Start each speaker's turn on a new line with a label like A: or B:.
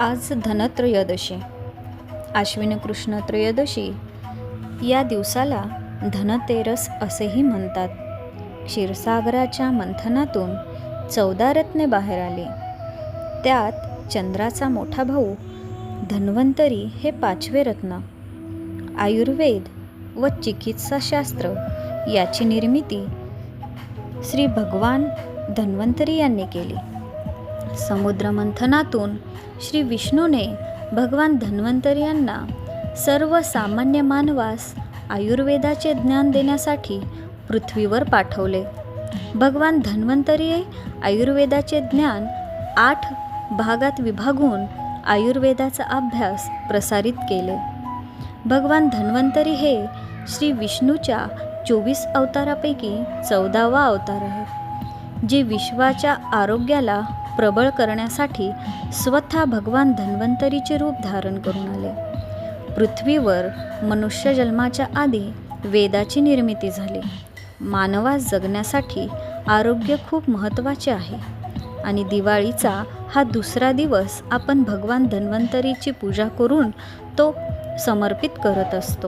A: आज धनत्रयोदशी, आश्विन कृष्ण त्रयोदशी या दिवसाला धनतेरस असेही म्हणतात. क्षीरसागराच्या मंथनातून 14 रत्ने बाहेर आली. त्यात चंद्राचा मोठा भाऊ धन्वंतरी हे 5वे रत्न. आयुर्वेद व चिकित्साशास्त्र याची निर्मिती श्री भगवान धन्वंतरी यांनी केली. समुद्र मंथनातून श्री विष्णूने भगवान धन्वंतरी यांना सर्वसामान्य मानवास आयुर्वेदाचे ज्ञान देण्यासाठी पृथ्वीवर पाठवले. भगवान धन्वंतरी आयुर्वेदाचे ज्ञान 8 भागात विभागून आयुर्वेदाचा अभ्यास प्रसारित केले. भगवान धन्वंतरी हे श्री विष्णूच्या 24 अवतारापैकी 14वा अवतार आहे, जे विश्वाच्या आरोग्याला प्रबळ करण्यासाठी स्वतः भगवान धन्वंतरीचे रूप धारण करून आले. पृथ्वीवर मनुष्य जन्माच्या आधी वेदाची निर्मिती झाली. मानवास जगण्यासाठी आरोग्य खूप महत्त्वाचे आहे आणि दिवाळीचा हा दुसरा दिवस आपण भगवान धन्वंतरीची पूजा करून तो समर्पित करत असतो.